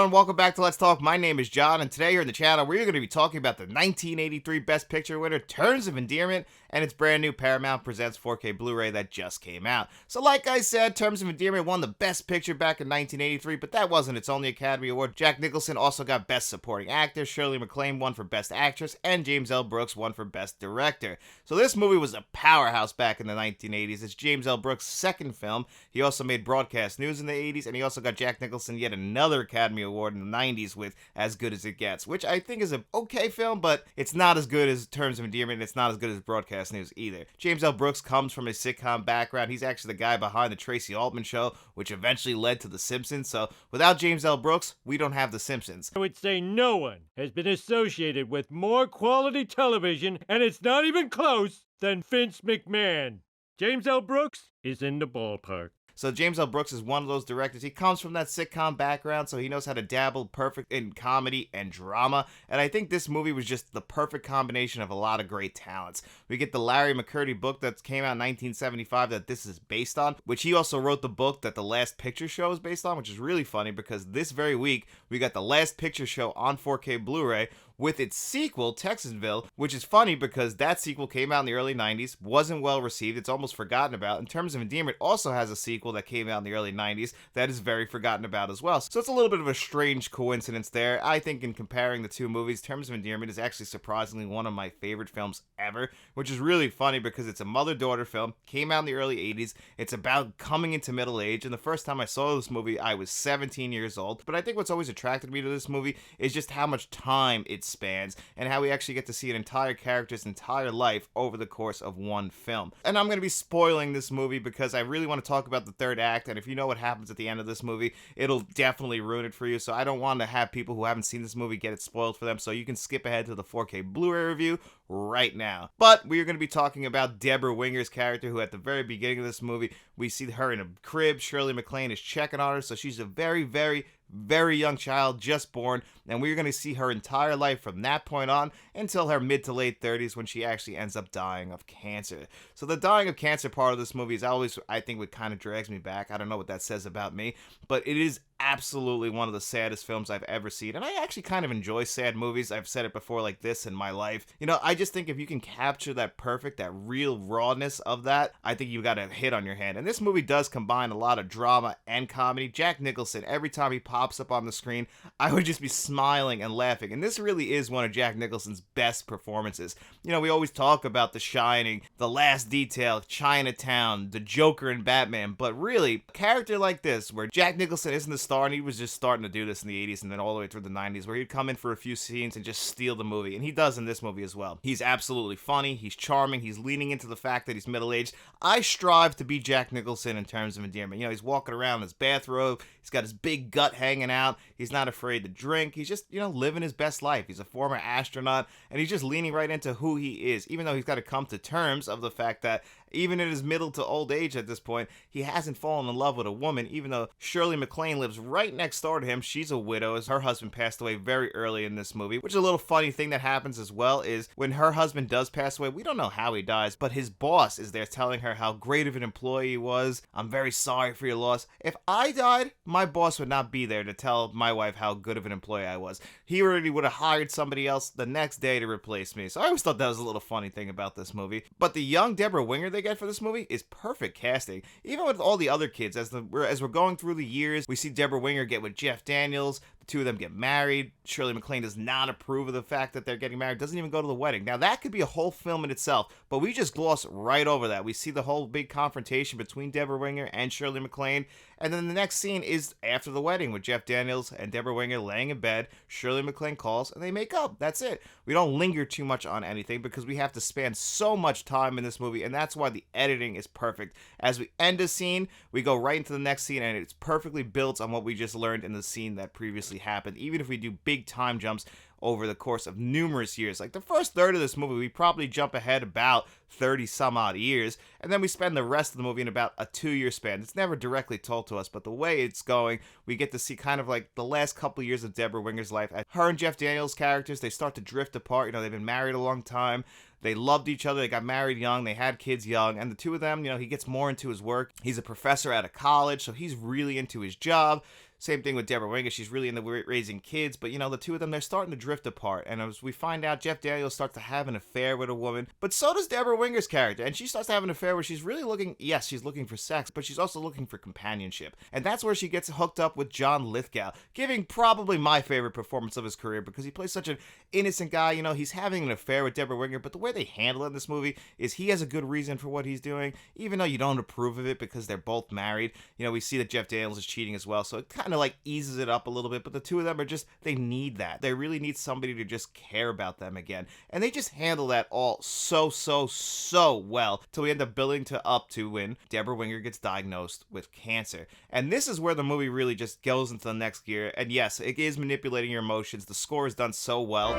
everyone, welcome back to Let's Talk. My name is John, and today here on the channel, we're going to be talking about the 1983 Best Picture winner, Terms of Endearment, and its brand new Paramount Presents 4K Blu-ray that just came out. So like I said, Terms of Endearment won the Best Picture back in 1983, but that wasn't its only Academy Award. Jack Nicholson also got Best Supporting Actor, Shirley MacLaine won for Best Actress, and James L. Brooks won for Best Director. So this movie was a powerhouse back in the 1980s. It's James L. Brooks' second film. He also made Broadcast News in the 80s, and he also got Jack Nicholson yet another Academy Award in the 90s with As Good As It Gets, which I think is an okay film, but it's not as good as Terms of Endearment, and it's not as good as Broadcast News either. James L. Brooks comes from a sitcom background. He's actually the guy behind the Tracy Altman Show, which eventually led to The Simpsons, so without James L. Brooks, we don't have The Simpsons. I would say no one has been associated with more quality television, and it's not even close, than Vince McMahon. James L. Brooks is in the ballpark. So James L. Brooks is one of those directors. He comes from that sitcom background, so he knows how to dabble perfect in comedy and drama. And I think this movie was just the perfect combination of a lot of great talents. We get the Larry McCurdy book that came out in 1975 that this is based on, which he also wrote the book that The Last Picture Show is based on, which is really funny because this very week we got The Last Picture Show on 4K Blu-ray with its sequel, Texasville, which is funny because that sequel came out in the early 90s, wasn't well received, it's almost forgotten about. In Terms of Endearment also has a sequel that came out in the early 90s that is very forgotten about as well. So it's a little bit of a strange coincidence there. I think in comparing the two movies, Terms of Endearment is actually surprisingly one of my favorite films ever, which is really funny because it's a mother-daughter film, came out in the early 80s, it's about coming into middle age, and the first time I saw this movie, I was 17 years old. But I think what's always attracted me to this movie is just how much time it spans and how we actually get to see an entire character's entire life over the course of one film. And I'm going to be spoiling this movie because I really want to talk about the third act, and if you know what happens at the end of this movie, it'll definitely ruin it for you. So I don't want to have people who haven't seen this movie get it spoiled for them, so you can skip ahead to the 4K Blu-ray review right now. But we are going to be talking about Deborah Winger's character, who at the very beginning of this movie, we see her in a crib. Shirley MacLaine is checking on her, so she's a very young child, just born, and we're going to see her entire life from that point on until her mid to late 30s when she actually ends up dying of cancer. So the dying of cancer part of this movie is always, I think, what kind of drags me back. I don't know what that says about me, but it is absolutely one of the saddest films I've ever seen, and I actually kind of enjoy sad movies. I've said it before like this in my life. You know, I just think if you can capture that real rawness of that, I think you got a hit on your hand. And this movie does combine a lot of drama and comedy. Jack Nicholson, every time he pops up on the screen, I would just be smiling and laughing, and this really is one of Jack Nicholson's best performances. You know, we always talk about The Shining, The Last Detail, Chinatown, The Joker, and Batman, but really, a character like this, where Jack Nicholson isn't the star, and he was just starting to do this in the 80s and then all the way through the 90s, where he'd come in for a few scenes and just steal the movie, and he does in this movie as well. He's absolutely funny, he's charming, he's leaning into the fact that he's middle-aged. I strive to be Jack Nicholson in Terms of Endearment. You know, he's walking around in his bathrobe, he's got his big gut hanging out, he's not afraid to drink, he's just, you know, living his best life. He's a former astronaut, and he's just leaning right into who he is, even though he's got to come to terms of the fact that even in his middle to old age at this point, he hasn't fallen in love with a woman, even though Shirley MacLaine lives right next door to him. She's a widow, as her husband passed away very early in this movie, which is a little funny thing that happens as well is when her husband does pass away, we don't know how he dies, but his boss is there telling her how great of an employee he was. I'm very sorry for your loss. If I died, my boss would not be there to tell my wife how good of an employee I was. He already would have hired somebody else the next day to replace me. So I always thought that was a little funny thing about this movie. But the young Deborah Winger they get for this movie is perfect casting. Even with all the other kids, as we're going through the years, we see Deborah Winger get with Jeff Daniels. The two of them get married. Shirley MacLaine does not approve of the fact that they're getting married, doesn't even go to the wedding. Now, that could be a whole film in itself, but we just gloss right over that. We see the whole big confrontation between Deborah Winger and Shirley MacLaine, and then the next scene is after the wedding with Jeff Daniels and Deborah Winger laying in bed. Shirley MacLaine calls, and they make up. That's it. We don't linger too much on anything because we have to span so much time in this movie, and that's why the editing is perfect. As we end a scene, we go right into the next scene, and it's perfectly built on what we just learned in the scene that previously happened, even if we do big time jumps over the course of numerous years. Like the first third of this movie, we probably jump ahead about 30 some odd years, and then we spend the rest of the movie in about a 2-year span. It's never directly told to us, but the way it's going, we get to see kind of like the last couple years of Deborah Winger's life. Her and Jeff Daniels' characters, they start to drift apart. You know, they've been married a long time. They loved each other. They got married young. They had kids young. And the two of them, you know, he gets more into his work. He's a professor at a college, so he's really into his job. Same thing with Deborah Winger. She's really into raising kids, but the two of them, they're starting to drift apart. And as we find out, Jeff Daniels starts to have an affair with a woman, but so does Deborah Winger's character. And she starts to have an affair where she's really looking, yes, she's looking for sex, but she's also looking for companionship. And that's where she gets hooked up with John Lithgow, giving probably my favorite performance of his career because he plays such an innocent guy. He's having an affair with Deborah Winger, but the way they handle it in this movie is he has a good reason for what he's doing, even though you don't approve of it because they're both married. We see that Jeff Daniels is cheating as well, so it kind of like eases it up a little bit, but the two of them are just, they need that. They really need somebody to just care about them again, and they just handle that all so well till we end up building up to when Deborah Winger gets diagnosed with cancer. And this is where the movie really just goes into the next gear, and yes, it is manipulating your emotions. The score is done so well,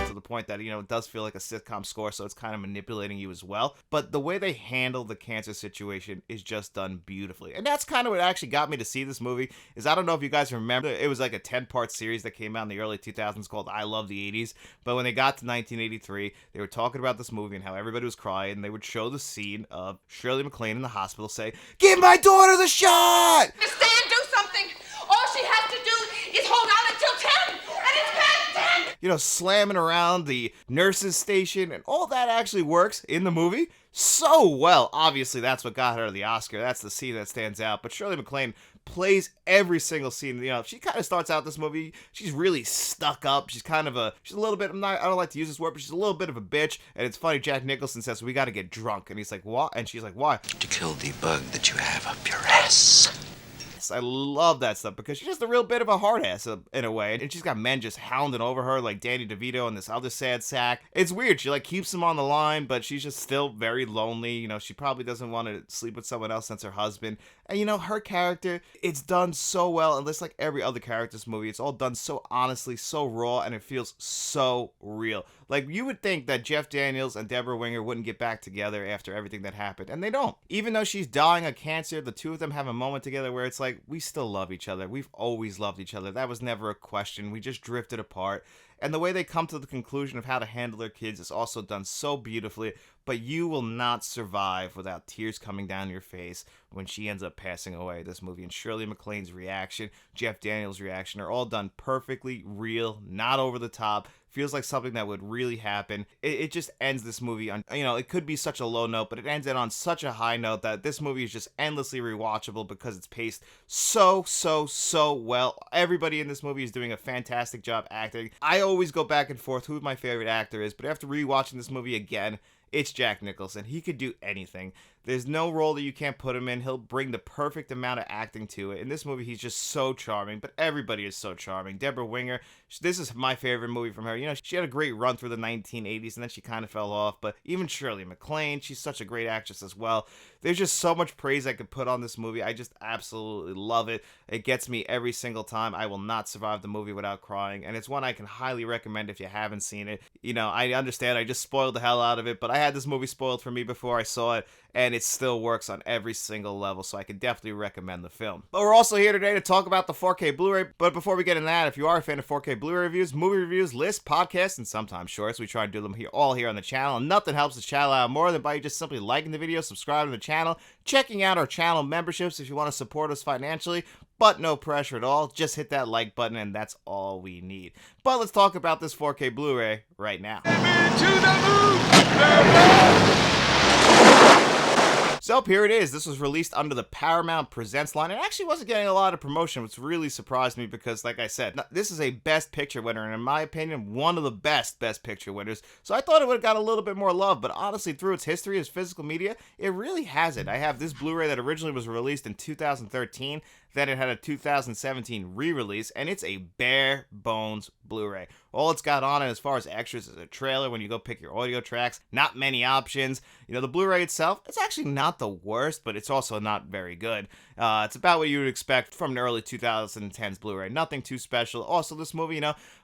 to the point that, it does feel like a sitcom score, so it's kind of manipulating you as well. But the way they handle the cancer situation is just done beautifully. And that's kind of what actually got me to see this movie, is I don't know if you guys remember, it was like a 10-part series that came out in the early 2000s called I Love the 80s. But when they got to 1983, they were talking about this movie and how everybody was crying, and they would show the scene of Shirley MacLaine in the hospital say, "Give my daughter the shot!" Understand, do something. All she has to do is hold out until 10, and it's past 10. Slamming around the nurse's station, and all that actually works in the movie so well. Obviously, that's what got her the Oscar. That's the scene that stands out. But Shirley MacLaine plays every single scene. She kind of starts out this movie, she's really stuck up. She's a little bit, I don't like to use this word, but she's a little bit of a bitch. And it's funny, Jack Nicholson says, "We got to get drunk." And he's like, "What?" And she's like, "Why?" "To kill the bug that you have up your ass." I love that stuff because she's just a real bit of a hard ass in a way, and she's got men just hounding over her like Danny DeVito and this other sad sack. It's weird. She keeps him on the line, but she's just still very lonely. She probably doesn't want to sleep with someone else since her husband. And her character, it's done so well, and just like every other character's movie, it's all done so honestly, so raw, and it feels so real. Like, you would think that Jeff Daniels and Deborah Winger wouldn't get back together after everything that happened, and they don't. Even though she's dying of cancer, the two of them have a moment together where it's like, we still love each other. We've always loved each other. That was never a question. We just drifted apart. And the way they come to the conclusion of how to handle their kids is also done so beautifully, but you will not survive without tears coming down your face when she ends up passing away. This movie, and Shirley MacLaine's reaction, Jeff Daniels' reaction, are all done perfectly real, not over the top. Feels like something that would really happen. It just ends this movie on, it could be such a low note, but it ends it on such a high note that this movie is just endlessly rewatchable because it's paced so well. Everybody in this movie is doing a fantastic job acting. I always go back and forth who my favorite actor is, but after rewatching this movie again, it's Jack Nicholson. He could do anything. There's no role that you can't put him in. He'll bring the perfect amount of acting to it. In this movie, he's just so charming, but everybody is so charming. Deborah Winger, this is my favorite movie from her. She had a great run through the 1980s, and then she kind of fell off, but even Shirley MacLaine, she's such a great actress as well. There's just so much praise I could put on this movie. I just absolutely love it. It gets me every single time. I will not survive the movie without crying, and it's one I can highly recommend if you haven't seen it. I understand I just spoiled the hell out of it, but I had this movie spoiled for me before I saw it, and it still works on every single level, so I can definitely recommend the film. But we're also here today to talk about the 4K Blu-ray. But before we get into that, if you are a fan of 4K Blu-ray reviews, movie reviews, lists, podcasts, and sometimes shorts, we try to do them all here on the channel, and nothing helps the channel out more than by just simply liking the video, subscribing to the channel, checking out our channel memberships if you want to support us financially, but no pressure at all. Just hit that like button, and that's all we need. But let's talk about this 4K Blu-ray right now. So here it is. This was released under the Paramount Presents line. It actually wasn't getting a lot of promotion, which really surprised me because, like I said, this is a Best Picture winner, and in my opinion, one of the best Picture winners. So I thought it would have got a little bit more love, but honestly, through its history as physical media, it really hasn't. I have this Blu-ray that originally was released in 2013. Then it had a 2017 re-release, and it's a bare bones Blu-ray. All it's got on it as far as extras is a trailer when you go pick your audio tracks. Not many options. The Blu-ray itself, it's actually not the worst, but it's also not very good. It's about what you would expect from an early 2010s Blu-ray. Nothing too special. Also, this movie,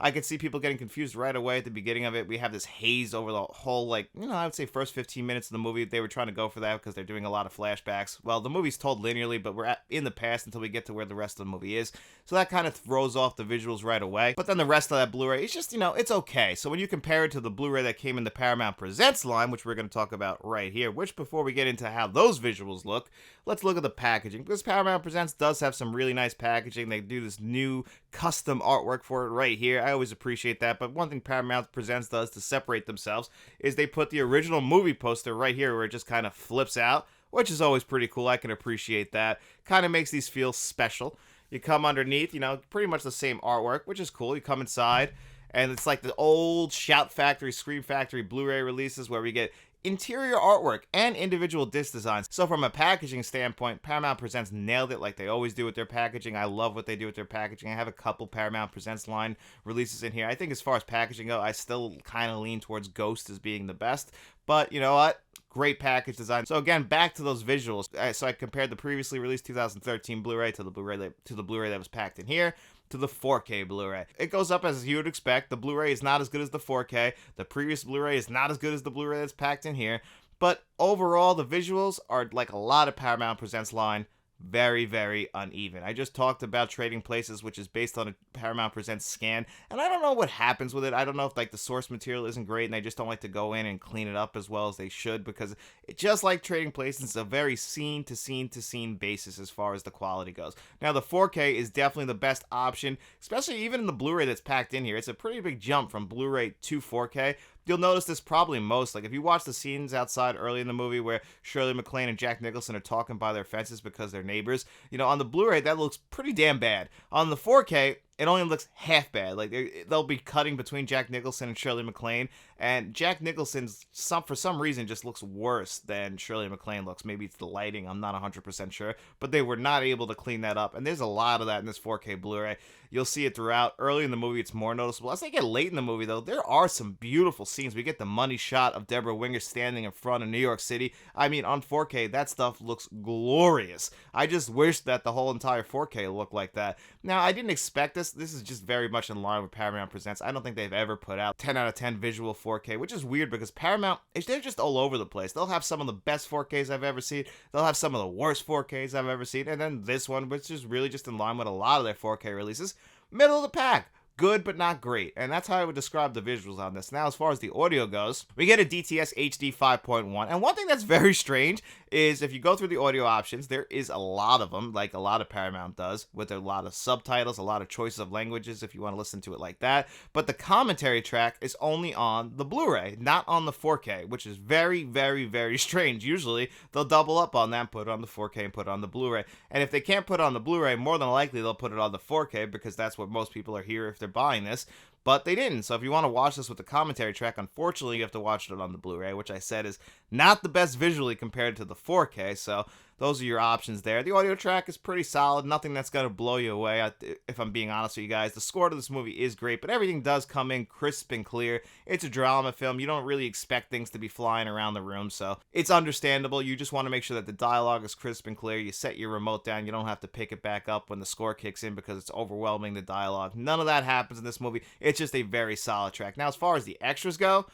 I could see people getting confused right away at the beginning of it. We have this haze over the whole, like, I would say first 15 minutes of the movie. They were trying to go for that because they're doing a lot of flashbacks. Well, the movie's told linearly, but we're in the past until we get to where the rest of the movie is. So that kind of throws off the visuals right away. But then the rest of that Blu-ray, it's just, it's okay. So when you compare it to the Blu-ray that came in the Paramount Presents line, which we're going to talk about right here, which before we get into how those visuals look, let's look at the packaging. Because Paramount Presents does have some really nice packaging. They do this new custom artwork for it right here. I always appreciate that. But one thing Paramount Presents does to separate themselves is they put the original movie poster right here where it just kind of flips out, which is always pretty cool. I can appreciate that. Kind of makes these feel special. You come underneath, pretty much the same artwork, which is cool. You come inside, and it's like the old Shout Factory, Scream Factory Blu-ray releases where we get interior artwork and individual disc designs. So from a packaging standpoint, Paramount Presents nailed it like they always do with their packaging. I love what they do with their packaging. I have a couple Paramount Presents line releases in here. I think as far as packaging go, I still kind of lean towards Ghost as being the best. But you know what? Great package design. So again, back to those visuals. So I compared the previously released 2013 Blu-ray to the Blu-ray that was packed in here to the 4K Blu-ray. It goes up as you would expect. The Blu-ray is not as good as the 4K. The previous Blu-ray is not as good as the Blu-ray that's packed in here. But overall, the visuals are like a lot of Paramount Presents line. Very, very uneven. I just talked about Trading Places, which is based on a Paramount Presents scan, and I don't know what happens with it. I don't know if like the source material isn't great and they just don't like to go in and clean it up as well as they should, because it, just like Trading Places, it's a very scene to scene to scene basis as far as the quality goes. Now the 4K is definitely the best option, especially even in the Blu-ray that's packed in here. It's a pretty big jump from Blu-ray to 4K. You'll notice this probably most, like if you watch the scenes outside early in the movie where Shirley MacLaine and Jack Nicholson are talking by their fences because they're neighbors, on the Blu-ray that looks pretty damn bad. On the 4K, it only looks half bad. Like they'll be cutting between Jack Nicholson and Shirley MacLaine, and Jack Nicholson's for some reason just looks worse than Shirley MacLaine looks. Maybe it's the lighting, I'm not 100% sure, but they were not able to clean that up, and there's a lot of that in this 4K Blu-ray. You'll see it throughout. Early in the movie, it's more noticeable. As they get late in the movie, though, there are some beautiful scenes. We get the money shot of Deborah Winger standing in front of New York City. I mean, on 4K, that stuff looks glorious. I just wish that the whole entire 4K looked like that. Now, I didn't expect this. This is just very much in line with Paramount Presents. I don't think they've ever put out 10 out of 10 visual 4K, which is weird because Paramount, they're just all over the place. They'll have some of the best 4Ks I've ever seen. They'll have some of the worst 4Ks I've ever seen. And then this one, which is really just in line with a lot of their 4K releases. Middle of the pack. Good, but not great. And that's how I would describe the visuals on this. Now, as far as the audio goes, we get a DTS HD 5.1. And one thing that's very strange is if you go through the audio options, there is a lot of them, like a lot of Paramount does, with a lot of subtitles, a lot of choices of languages if you want to listen to it like that. But the commentary track is only on the Blu-ray, not on the 4K, which is very, very, very strange. Usually, they'll double up on that, put it on the 4K and put it on the Blu-ray. And if they can't put it on the Blu-ray, more than likely they'll put it on the 4K because that's what most people are here if they're buying this, but they didn't. So if you want to watch this with the commentary track, unfortunately you have to watch it on the Blu-ray, which I said is not the best visually compared to the 4K. So those are your options there. The audio track is pretty solid. Nothing that's going to blow you away, if I'm being honest with you guys. The score to this movie is great, but everything does come in crisp and clear. It's a drama film. You don't really expect things to be flying around the room, so it's understandable. You just want to make sure that the dialogue is crisp and clear. You set your remote down. You don't have to pick it back up when the score kicks in because it's overwhelming the dialogue. None of that happens in this movie. It's just a very solid track. Now, as far as the extras go,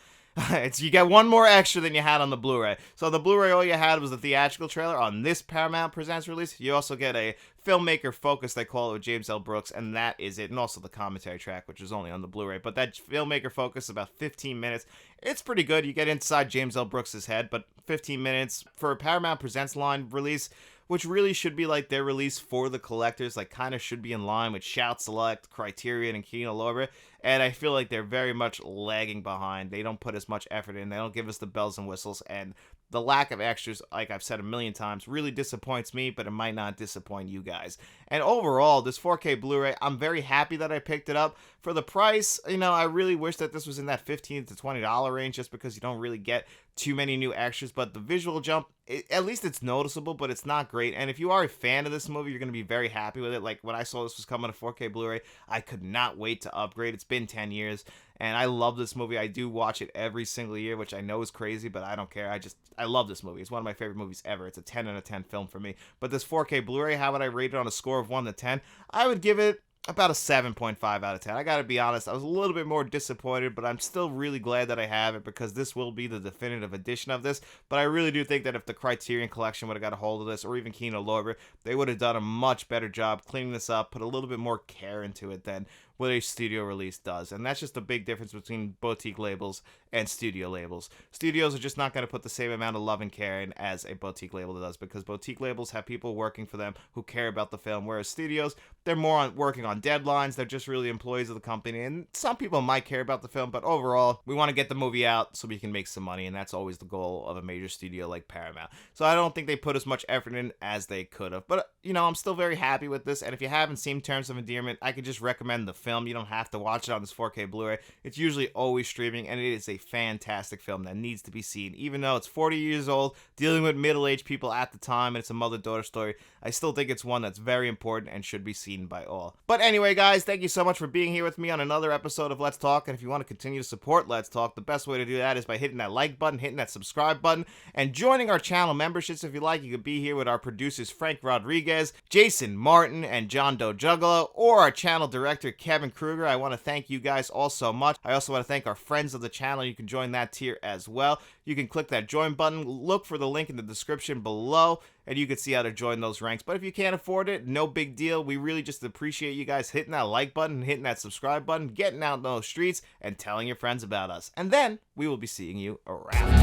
you get one more extra than you had on the Blu-ray. So the Blu-ray, all you had was the theatrical trailer. On this Paramount Presents release, you also get a filmmaker focus, they call it, with James L. Brooks, and that is it. And also the commentary track, which is only on the Blu-ray. But that filmmaker focus, about 15 minutes. It's pretty good. You get inside James L. Brooks' head, but 15 minutes for a Paramount Presents line release, which really should be like their release for the collectors, like kind of should be in line with Shout Select, Criterion, and Kino Lorber. And I feel like they're very much lagging behind. They don't put as much effort in. They don't give us the bells and whistles. And the lack of extras, like I've said a million times, really disappoints me, but it might not disappoint you guys. And overall, this 4K Blu-ray, I'm very happy that I picked it up. For the price, I really wish that this was in that $15 to $20 range just because you don't really get too many new extras. But the visual jump, at least it's noticeable, but it's not great. And if you are a fan of this movie, you're going to be very happy with it. Like when I saw this was coming to 4K Blu-ray, I could not wait to upgrade. It's been 10 years. And I love this movie. I do watch it every single year, which I know is crazy, but I don't care. I love this movie. It's one of my favorite movies ever. It's a 10 out of 10 film for me. But this 4K Blu-ray, how would I rate it on a score of 1 to 10? I would give it about a 7.5 out of 10. I gotta be honest, I was a little bit more disappointed, but I'm still really glad that I have it because this will be the definitive edition of this. But I really do think that if the Criterion Collection would have got a hold of this, or even Kino Lorber, they would have done a much better job cleaning this up, put a little bit more care into it than what a studio release does. And that's just a big difference between boutique labels and studio labels. Studios are just not going to put the same amount of love and care in as a boutique label does, because boutique labels have people working for them who care about the film, whereas studios, they're more working on deadlines. They're just really employees of the company, and some people might care about the film, but overall, we want to get the movie out so we can make some money, and that's always the goal of a major studio like Paramount. So I don't think they put as much effort in as they could have, but I'm still very happy with this. And if you haven't seen Terms of Endearment, I could just recommend the film. You don't have to watch it on this 4K Blu-ray. It's usually always streaming, and it is a fantastic film that needs to be seen. Even though it's 40 years old, dealing with middle-aged people at the time, and it's a mother-daughter story, I still think it's one that's very important and should be seen by all. But anyway, guys, thank you so much for being here with me on another episode of Let's Talk. And if you want to continue to support Let's Talk, the best way to do that is by hitting that like button, hitting that subscribe button, and joining our channel memberships. If you like, you could be here with our producers Frank Rodriguez, Jason Martin, and John Doe Juggalo, or our channel director Kevin Kruger. I want to thank you guys all so much. I also want to thank our friends of the channel. You can join that tier as well. You can click that join button, look for the link in the description below, and you can see how to join those ranks. But if you can't afford it, no big deal. We really just appreciate you guys hitting that like button, hitting that subscribe button, getting out in those streets, and telling your friends about us. And then we will be seeing you around.